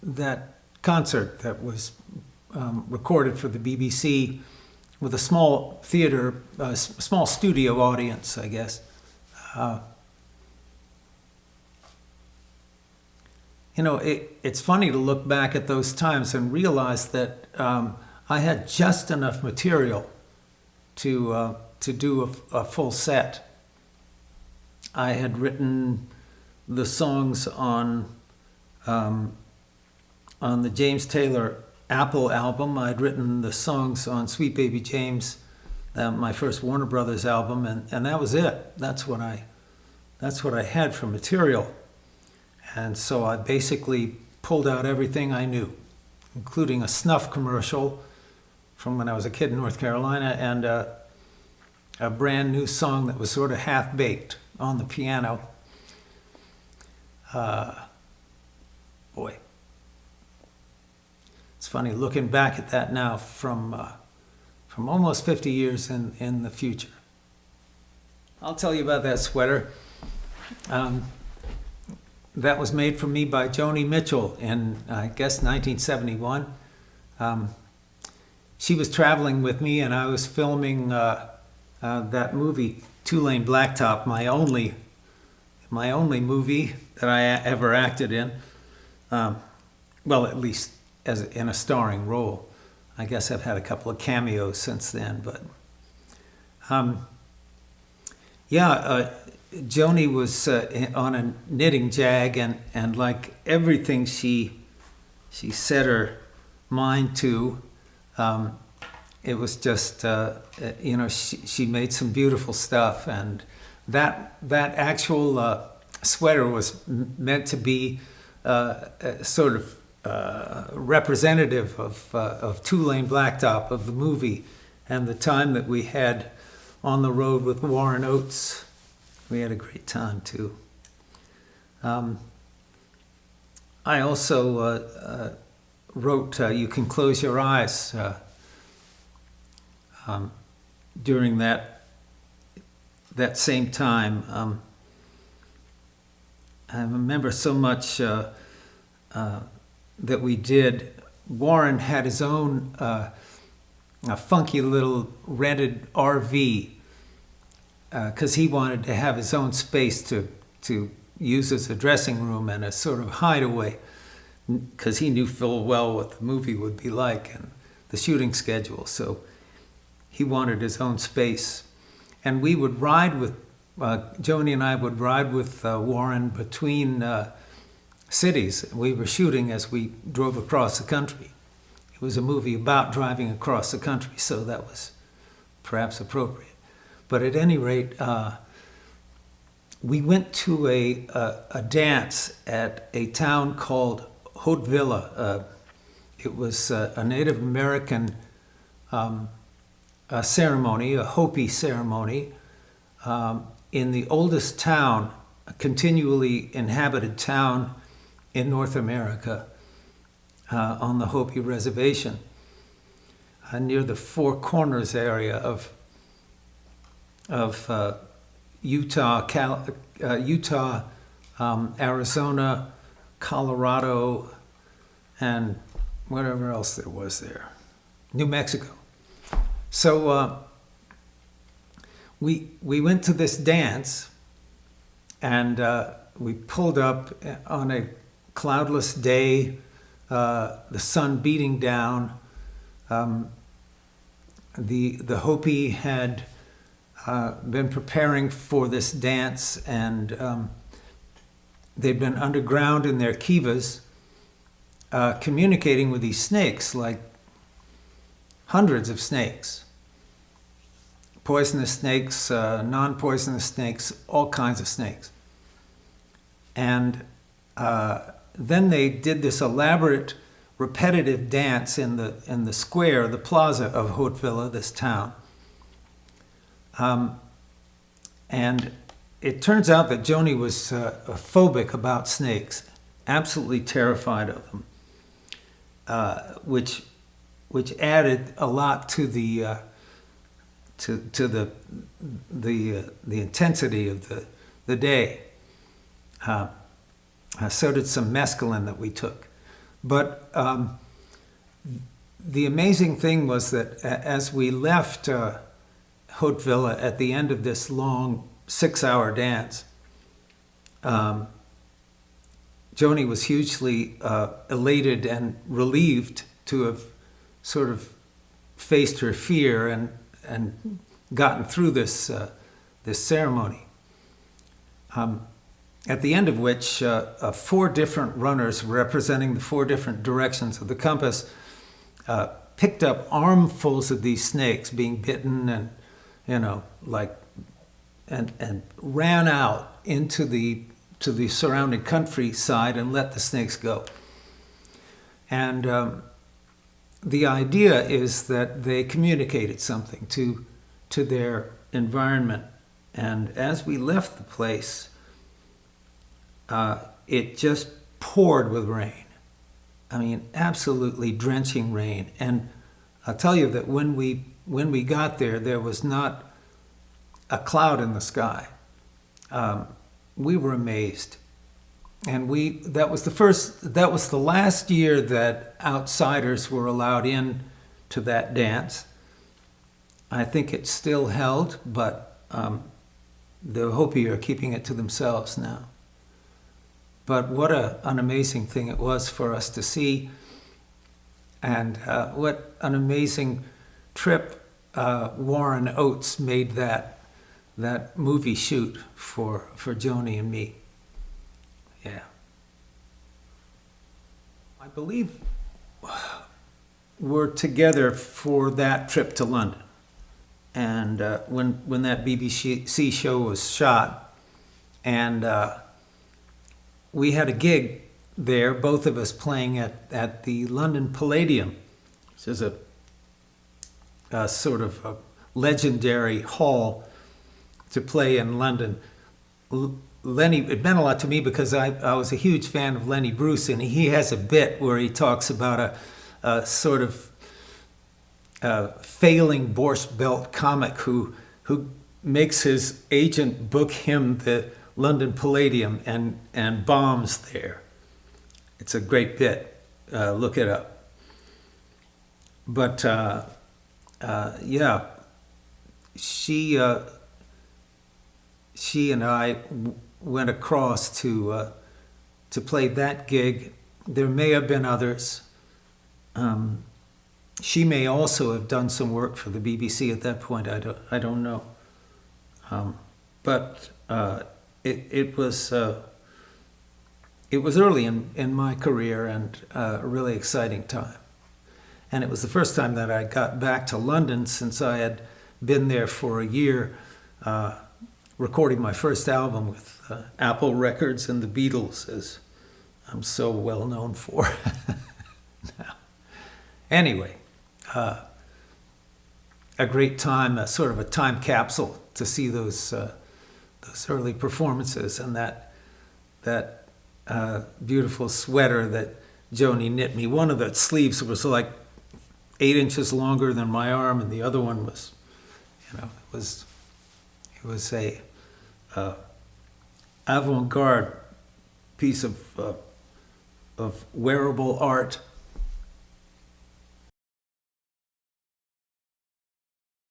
that concert that was recorded for the BBC with a small theater, small studio audience, I guess. It's funny to look back at those times and realize that I had just enough material to do a full set. I had written the songs on the James Taylor Apple album. I'd written the songs on Sweet Baby James, my first Warner Brothers album, and that was it. That's what I had for material. And so I basically pulled out everything I knew, including a Snuff commercial from when I was a kid in North Carolina, and a brand new song that was sort of half-baked on the piano. Boy, it's funny looking back at that now from almost 50 years in the future. I'll tell you about that sweater. That was made for me by Joni Mitchell in, I guess, 1971. She was traveling with me, and I was filming that movie, Two-Lane Blacktop, my only movie that I ever acted in. Well, at least in a starring role. I guess I've had a couple of cameos since then, but Joni was on a knitting jag, and like everything she set her mind to, it was just she made some beautiful stuff, and that actual sweater was meant to be sort of representative of Two-Lane Blacktop, of the movie, and the time that we had on the road with Warren Oates. We had a great time too. I also wrote "You Can Close Your Eyes" during that same time. I remember so much that we did. Warren had his own a funky little rented RV because he wanted to have his own space to use as a dressing room and a sort of hideaway, because he knew full well what the movie would be like and the shooting schedule. So he wanted his own space. And we would ride with, Joni and I would ride with Warren between cities. We were shooting as we drove across the country. It was a movie about driving across the country, so that was perhaps appropriate. But at any rate, we went to a dance at a town called Hauteville. It was a Native American ceremony, a Hopi ceremony, in the oldest town, a continually inhabited town in North America, on the Hopi reservation, near the Four Corners area of Utah, Arizona, Colorado, and whatever else there was there, New Mexico. So we went to this dance, and we pulled up on a cloudless day, the sun beating down. The Hopi had been preparing for this dance, and they'd been underground in their kivas, communicating with these snakes, like hundreds of snakes. Poisonous snakes, non-poisonous snakes, all kinds of snakes. And then they did this elaborate, repetitive dance in the square, the plaza of Hauteville, this town. And it turns out that Joni was phobic about snakes, absolutely terrified of them, which added a lot to the intensity of the day. So did some mescaline that we took. But the amazing thing was that as we left Haute Villa at the end of this long 6-hour dance, Joni was hugely elated and relieved to have sort of faced her fear and gotten through this ceremony. At the end of which 4 different runners representing the 4 different directions of the compass picked up armfuls of these snakes being bitten and, and ran out into the surrounding countryside and let the snakes go. And the idea is that they communicated something to their environment. And as we left the place, it just poured with rain. I mean, absolutely drenching rain. And I'll tell you that when we got there, there was not a cloud in the sky. We were amazed. And that was the last year that outsiders were allowed in to that dance. I think it still held, but the Hopi are keeping it to themselves now. But what an amazing thing it was for us to see, and what an amazing trip Warren Oates made that movie shoot for Joni and me. Yeah. I believe we're together for that trip to London. And when that BBC show was shot, and we had a gig there, both of us playing at the London Palladium, which is a sort of a legendary hall to play in London. Lenny, it meant a lot to me because I was a huge fan of Lenny Bruce, and he has a bit where he talks about a sort of failing Borscht Belt comic who makes his agent book him the London Palladium and bombs there. It's a great bit. Look it up. But yeah, she and I went across to play that gig. There may have been others. She may also have done some work for the BBC at that point. I don't know. But it was early in my career and a really exciting time. And it was the first time that I got back to London since I had been there for a year, recording my first album with Apple Records and the Beatles, as I'm so well known for now. Anyway, a great time, sort of a time capsule to see those early performances, and that beautiful sweater that Joni knit me. One of the sleeves was like 8 inches longer than my arm, and the other one was, it was a avant-garde piece of wearable art